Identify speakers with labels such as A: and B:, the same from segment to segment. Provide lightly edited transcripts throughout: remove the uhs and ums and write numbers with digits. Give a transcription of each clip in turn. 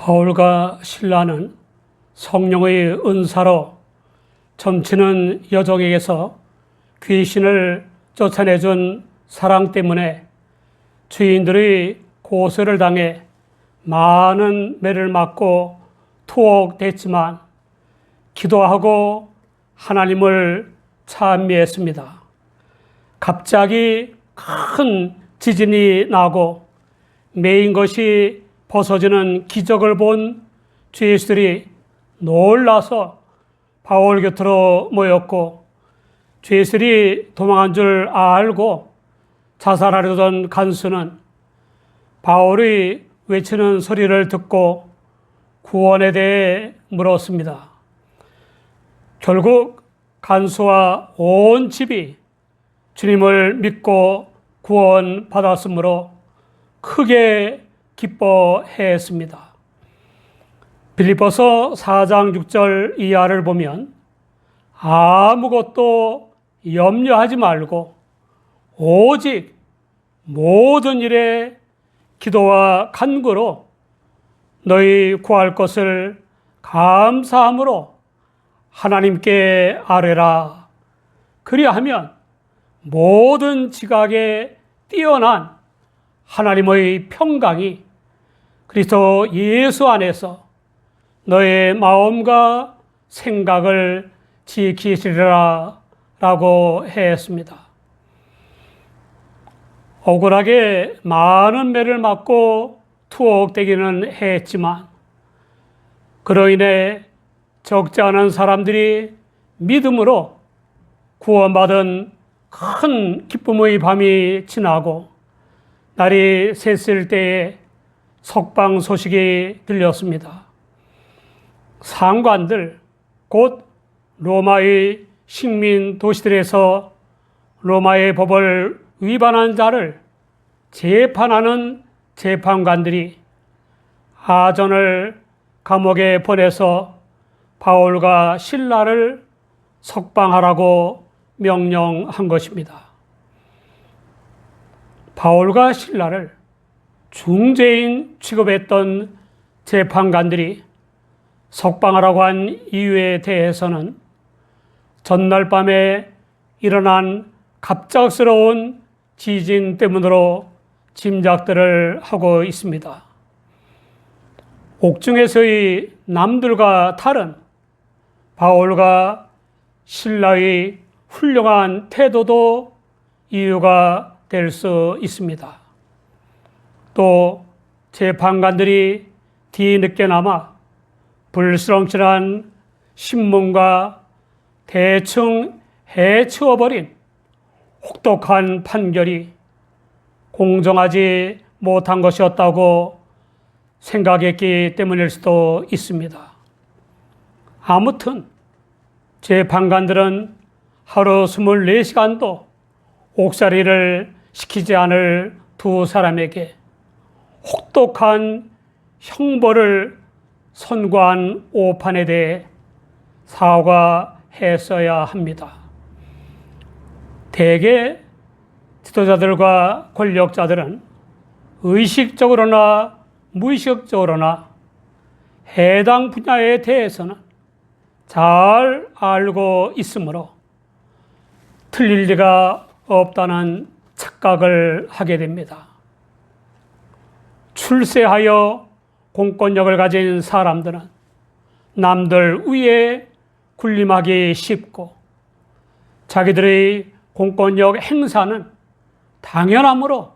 A: 바울과 실라는 성령의 은사로 점치는 여종에게서 귀신을 쫓아내준 사랑 때문에 주인들의 고소를 당해 많은 매를 맞고 투옥됐지만 기도하고 하나님을 찬미했습니다. 갑자기 큰 지진이 나고 매인 것이 벗어지는 기적을 본 죄수들이 놀라서 바울 곁으로 모였고, 죄수들이 도망한 줄 알고 자살하려던 간수는 바울의 외치는 소리를 듣고 구원에 대해 물었습니다. 결국 간수와 온 집이 주님을 믿고 구원받았으므로 크게 기뻐했습니다. 빌립보서 4장 6절 이하를 보면 아무것도 염려하지 말고 오직 모든 일에 기도와 간구로 너희 구할 것을 감사함으로 하나님께 아뢰라. 그리하면 모든 지각에 뛰어난 하나님의 평강이 그리스도 예수 안에서 너의 마음과 생각을 지키시리라 라고 했습니다. 억울하게 많은 매를 맞고 투옥되기는 했지만 그로 인해 적지 않은 사람들이 믿음으로 구원받은 큰 기쁨의 밤이 지나고 날이 샜을 때에 석방 소식이 들렸습니다. 상관들, 곧 로마의 식민 도시들에서 로마의 법을 위반한 자를 재판하는 재판관들이 아전을 감옥에 보내서 바울과 실라를 석방하라고 명령한 것입니다. 바울과 실라를 중죄인 취급했던 재판관들이 석방하라고 한 이유에 대해서는 전날 밤에 일어난 갑작스러운 지진 때문으로 짐작들을 하고 있습니다. 옥중에서의 남들과 다른 바울과 실라의 훌륭한 태도도 이유가 될 수 있습니다. 또 재판관들이 뒤늦게나마 불스렁칠한 신문과 대충 해치워버린 혹독한 판결이 공정하지 못한 것이었다고 생각했기 때문일 수도 있습니다. 아무튼 재판관들은 하루 24시간도 옥살이를 시키지 않을 두 사람에게 혹독한 형벌을 선고한 오판에 대해 사과했어야 합니다. 대개 지도자들과 권력자들은 의식적으로나 무의식적으로나 해당 분야에 대해서는 잘 알고 있으므로 틀릴 리가 없다는 착각을 하게 됩니다. 출세하여 공권력을 가진 사람들은 남들 위에 군림하기 쉽고 자기들의 공권력 행사는 당연함으로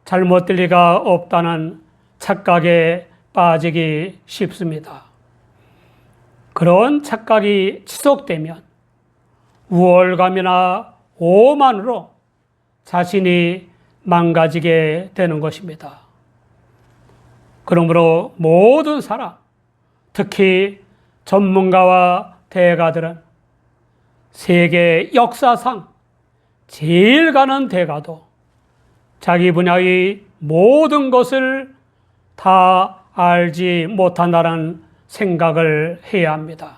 A: 잘못될 리가 없다는 착각에 빠지기 쉽습니다. 그런 착각이 지속되면 우월감이나 오만으로 자신이 망가지게 되는 것입니다. 그러므로 모든 사람, 특히 전문가와 대가들은 세계 역사상 제일 가는 대가도 자기 분야의 모든 것을 다 알지 못한다는 생각을 해야 합니다.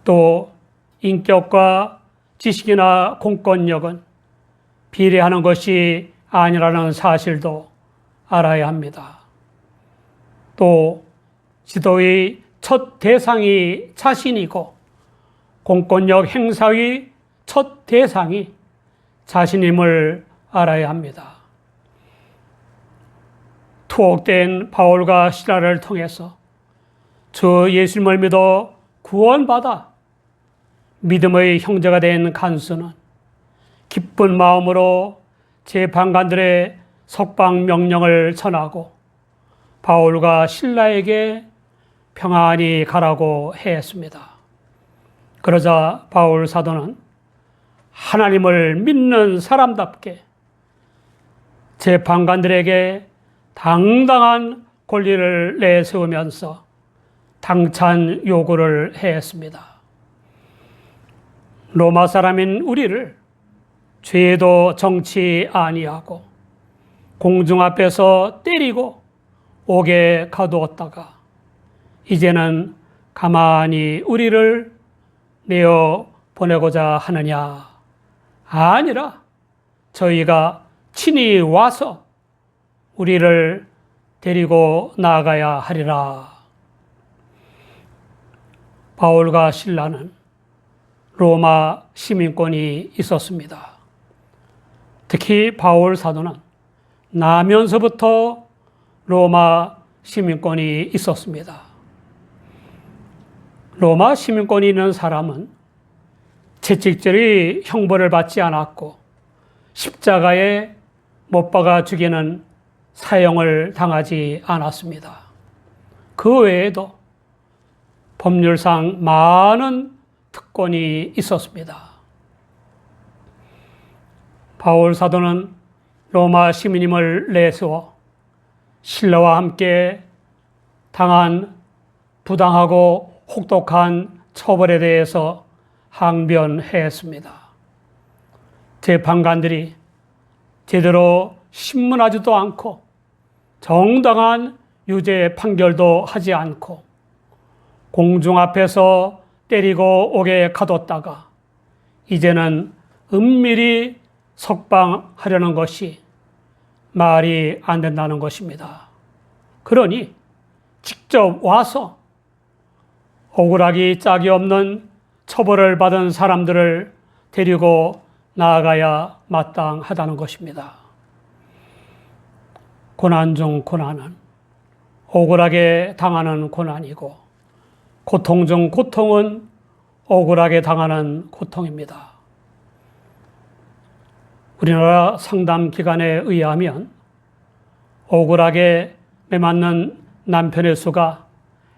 A: 또 인격과 지식이나 공권력은 비례하는 것이 아니라는 사실도 알아야 합니다. 또 지도의 첫 대상이 자신이고 공권력 행사의 첫 대상이 자신임을 알아야 합니다. 투옥된 바울과 시라를 통해서 주 예수님을 믿어 구원받아 믿음의 형제가 된 간수는 기쁜 마음으로 재판관들의 석방 명령을 전하고 바울과 실라에게 평안히 가라고 했습니다. 그러자 바울 사도는 하나님을 믿는 사람답게 재판관들에게 당당한 권리를 내세우면서 당찬 요구를 했습니다. 로마 사람인 우리를 죄도 정치 아니하고 공중 앞에서 때리고 옥에 가두었다가 이제는 가만히 우리를 내어 보내고자 하느냐? 아니라 저희가 친히 와서 우리를 데리고 나가야 하리라. 바울과 실라는 로마 시민권이 있었습니다. 특히 바울 사도는 나면서부터 로마 시민권이 있었습니다. 로마 시민권이 있는 사람은 채찍질의 형벌을 받지 않았고 십자가에 못 박아 죽이는 사형을 당하지 않았습니다. 그 외에도 법률상 많은 특권이 있었습니다. 바울 사도는 로마 시민임을 내세워 신라와 함께 당한 부당하고 혹독한 처벌에 대해서 항변했습니다. 재판관들이 제대로 신문하지도 않고 정당한 유죄 판결도 하지 않고 공중 앞에서 때리고 옥에 가뒀다가 이제는 은밀히 석방하려는 것이 말이 안 된다는 것입니다. 그러니 직접 와서 억울하기 짝이 없는 처벌을 받은 사람들을 데리고 나아가야 마땅하다는 것입니다. 고난 중 고난은 억울하게 당하는 고난이고 고통 중 고통은 억울하게 당하는 고통입니다. 우리나라 상담기관에 의하면 억울하게 매맞는 남편의 수가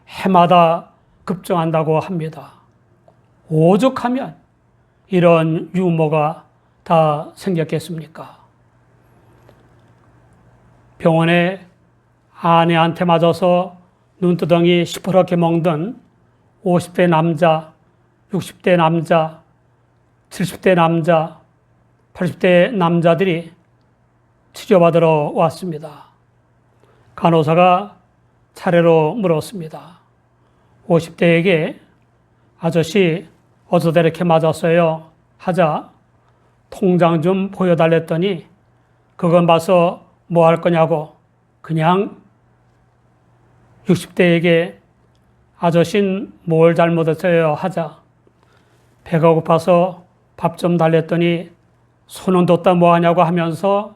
A: 해마다 급증한다고 합니다. 오죽하면 이런 유머가 다 생겼겠습니까? 병원에 아내한테 맞아서 눈두덩이 시퍼렇게 멍든 50대 남자, 60대 남자, 70대 남자, 80대 남자들이 치료받으러 왔습니다. 간호사가 차례로 물었습니다. 50대에게 아저씨 어쩌다 이렇게 맞았어요? 하자 통장 좀 보여달랬더니 그건 봐서 뭐 할 거냐고 그냥 60대에게 아저씨는 뭘 잘못했어요? 하자 배가 고파서 밥 좀 달랬더니 손은 뒀다 뭐 하냐고 하면서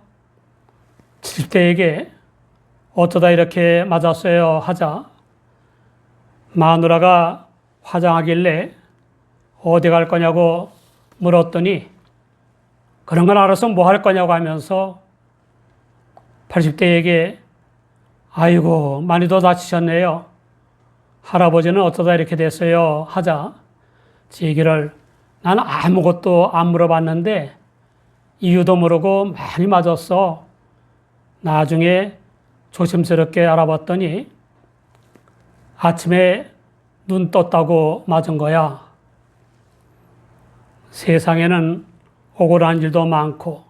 A: 70대에게 어쩌다 이렇게 맞았어요? 하자 마누라가 화장하길래 어디 갈 거냐고 물었더니 그런 건 알아서 뭐 할 거냐고 하면서 80대에게 아이고 많이도 다치셨네요. 할아버지는 어쩌다 이렇게 됐어요? 하자 제 얘기를 나는 아무것도 안 물어봤는데 이유도 모르고 많이 맞았어. 나중에 조심스럽게 알아봤더니 아침에 눈 떴다고 맞은 거야. 세상에는 억울한 일도 많고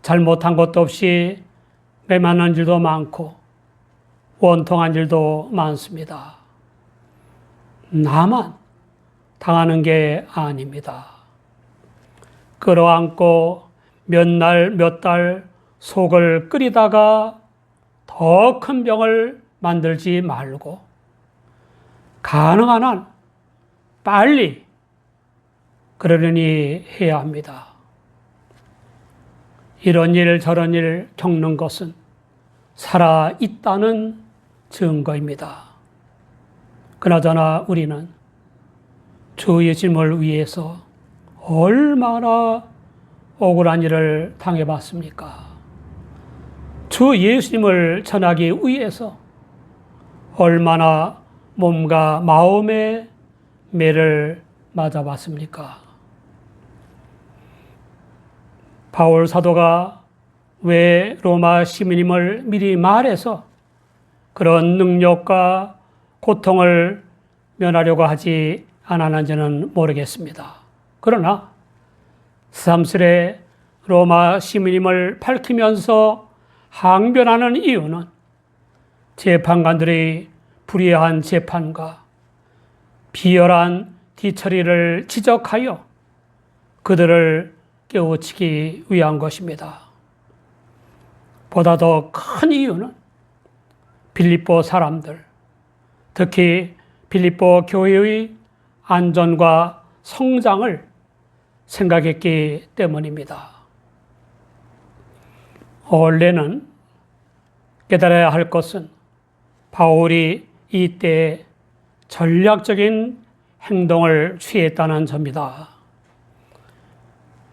A: 잘못한 것도 없이 매맞는 일도 많고 원통한 일도 많습니다. 나만 당하는 게 아닙니다. 끌어안고 몇 날, 몇 달 속을 끓이다가 더 큰 병을 만들지 말고 가능한 한 빨리 그러려니 해야 합니다. 이런 일 저런 일 겪는 것은 살아있다는 증거입니다. 그나저나 우리는 주 예수님을 위해서 얼마나 억울한 일을 당해봤습니까? 주 예수님을 전하기 위해서 얼마나 몸과 마음의 매를 맞아봤습니까? 바울 사도가 왜 로마 시민임을 미리 말해서 그런 능력과 고통을 면하려고 하지 않았는지는 모르겠습니다. 그러나 새삼스레 로마 시민임을 밝히면서 항변하는 이유는 재판관들의 불의한 재판과 비열한 뒤처리를 지적하여 그들을 깨우치기 위한 것입니다. 보다 더 큰 이유는 빌립보 사람들, 특히 빌립보 교회의 안전과 성장을 생각했기 때문입니다. 원래는 깨달아야 할 것은 바울이 이때 전략적인 행동을 취했다는 점이다.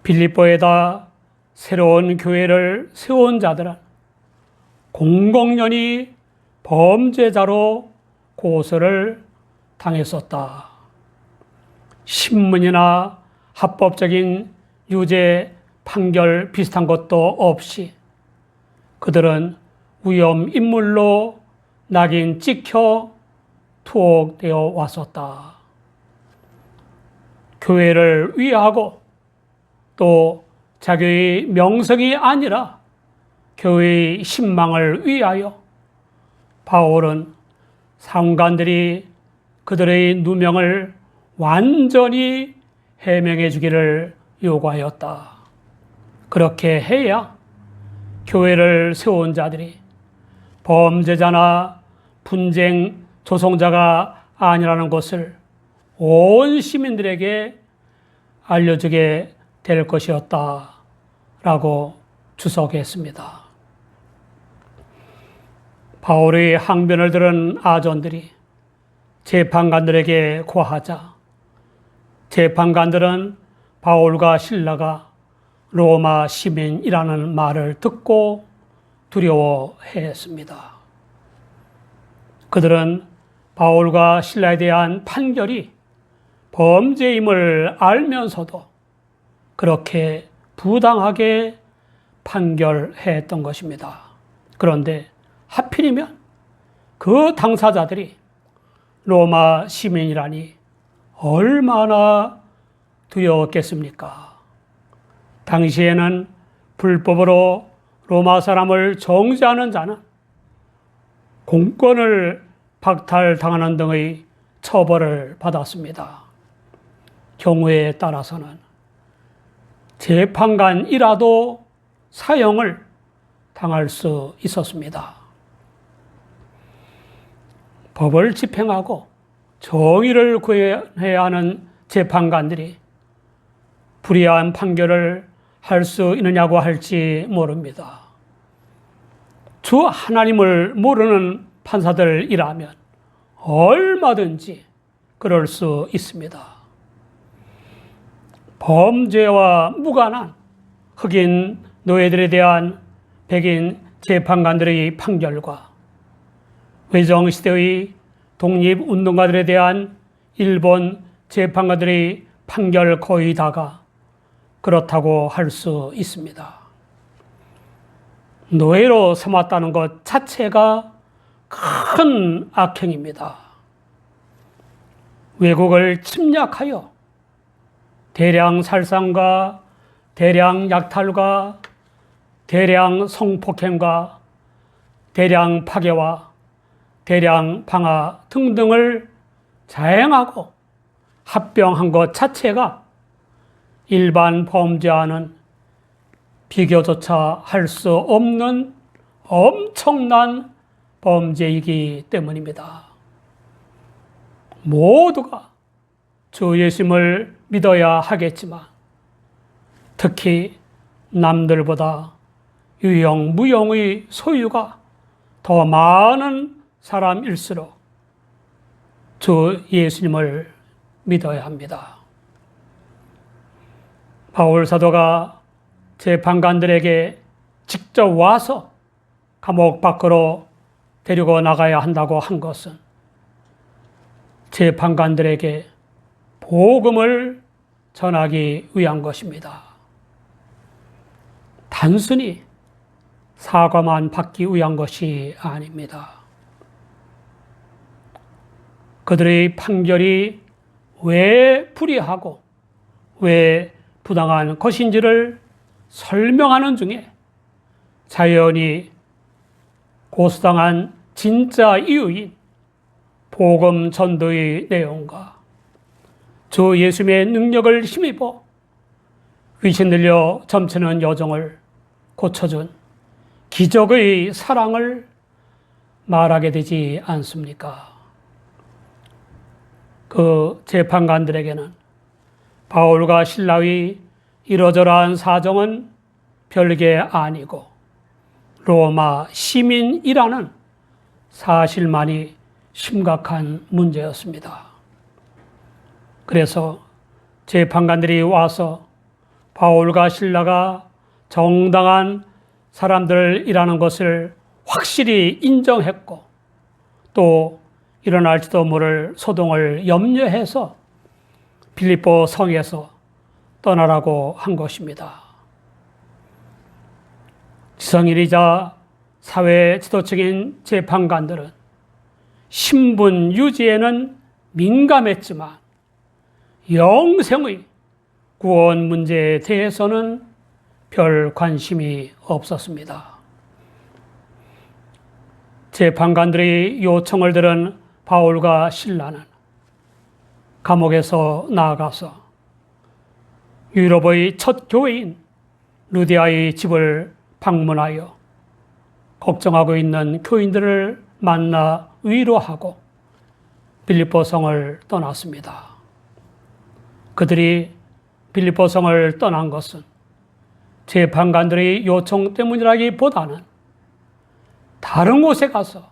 A: 빌립보에다 새로운 교회를 세운 자들은 공공연히 범죄자로 고소를 당했었다. 신문이나 합법적인 유죄 판결 비슷한 것도 없이 그들은 위험 인물로 낙인 찍혀 투옥되어 왔었다. 교회를 위하고 또 자기의 명성이 아니라 교회의 신망을 위하여 바울은 상관들이 그들의 누명을 완전히 해명해 주기를 요구하였다. 그렇게 해야 교회를 세운 자들이 범죄자나 분쟁 조성자가 아니라는 것을 온 시민들에게 알려주게 될 것이었다 라고 주석했습니다. 바울의 항변을 들은 아전들이 재판관들에게 고하자 재판관들은 바울과 실라가 로마 시민이라는 말을 듣고 두려워했습니다. 그들은 바울과 실라에 대한 판결이 범죄임을 알면서도 그렇게 부당하게 판결했던 것입니다. 그런데 하필이면 그 당사자들이 로마 시민이라니 얼마나 두려웠겠습니까? 당시에는 불법으로 로마 사람을 정죄하는 자는 공권을 박탈당하는 등의 처벌을 받았습니다. 경우에 따라서는 재판관이라도 사형을 당할 수 있었습니다. 법을 집행하고 정의를 구해야 하는 재판관들이 불의한 판결을 할 수 있느냐고 할지 모릅니다. 주 하나님을 모르는 판사들이라면 얼마든지 그럴 수 있습니다. 범죄와 무관한 흑인 노예들에 대한 백인 재판관들의 판결과 외정시대의 독립운동가들에 대한 일본 재판관들의 판결 거의 다가 그렇다고 할 수 있습니다. 노예로 삼았다는 것 자체가 큰 악행입니다. 외국을 침략하여 대량 살상과 대량 약탈과 대량 성폭행과 대량 파괴와 대량 방화 등등을 자행하고 합병한 것 자체가 일반 범죄와는 비교조차 할 수 없는 엄청난 범죄이기 때문입니다. 모두가 주 예수님을 믿어야 하겠지만 특히 남들보다 유형, 무형의 소유가 더 많은 사람일수록 주 예수님을 믿어야 합니다. 바울 사도가 재판관들에게 직접 와서 감옥 밖으로 데리고 나가야 한다고 한 것은 재판관들에게 복음을 전하기 위한 것입니다. 단순히 사과만 받기 위한 것이 아닙니다. 그들의 판결이 왜 불의하고 왜 부당한 것인지를 설명하는 중에 자연히 고소당한 진짜 이유인 복음 전도의 내용과 주 예수님의 능력을 힘입어 귀신 들려 점치는 여종을 고쳐준 기적의 사랑을 말하게 되지 않습니까? 그 재판관들에게는 바울과 실라의 이러저러한 사정은 별게 아니고 로마 시민이라는 사실만이 심각한 문제였습니다. 그래서 재판관들이 와서 바울과 실라가 정당한 사람들이라는 것을 확실히 인정했고 또 일어날지도 모를 소동을 염려해서 빌립보 성에서 떠나라고 한 것입니다. 지성인이자 사회 지도적인 재판관들은 신분 유지에는 민감했지만 영생의 구원 문제에 대해서는 별 관심이 없었습니다. 재판관들의 요청을 들은 바울과 실라는 감옥에서 나아가서 유럽의 첫 교회인 루디아의 집을 방문하여 걱정하고 있는 교인들을 만나 위로하고 빌립보 성을 떠났습니다. 그들이 빌립보 성을 떠난 것은 재판관들의 요청 때문이라기보다는 다른 곳에 가서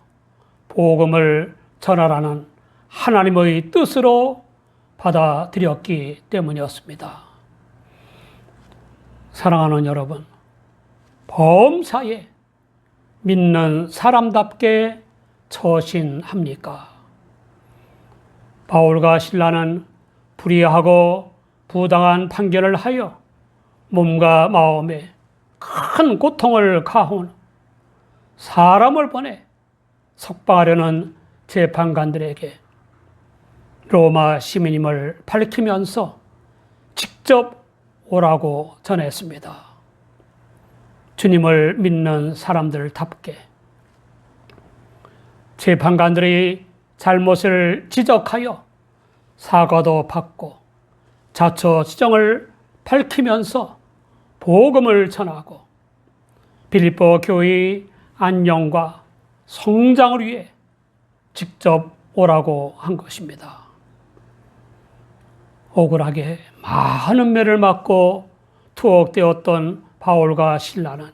A: 복음을 전하라는 하나님의 뜻으로 받아들였기 때문이었습니다. 사랑하는 여러분, 범사에 믿는 사람답게 처신합니까? 바울과 실라는 불의하고 부당한 판결을 하여 몸과 마음에 큰 고통을 가하온 사람을 보내 석방하려는 재판관들에게 로마 시민임을 밝히면서 직접 오라고 전했습니다. 주님을 믿는 사람들답게 재판관들의 잘못을 지적하여 사과도 받고 자처 지정을 밝히면서 복음을 전하고 빌립보 교회의 안녕과 성장을 위해 직접 오라고 한 것입니다. 억울하게 많은 매를 맞고 투옥되었던 바울과 실라는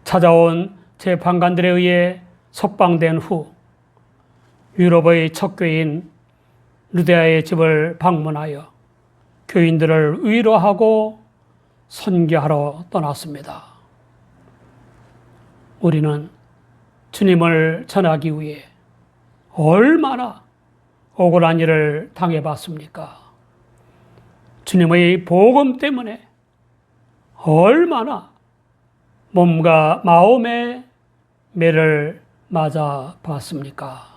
A: 찾아온 재판관들에 의해 석방된 후 유럽의 첫 교회인 루디아의 집을 방문하여 교인들을 위로하고 선교하러 떠났습니다. 우리는 주님을 전하기 위해 얼마나 억울한 일을 당해봤습니까? 주님의 복음 때문에 얼마나 몸과 마음의 매를 맞아봤습니까?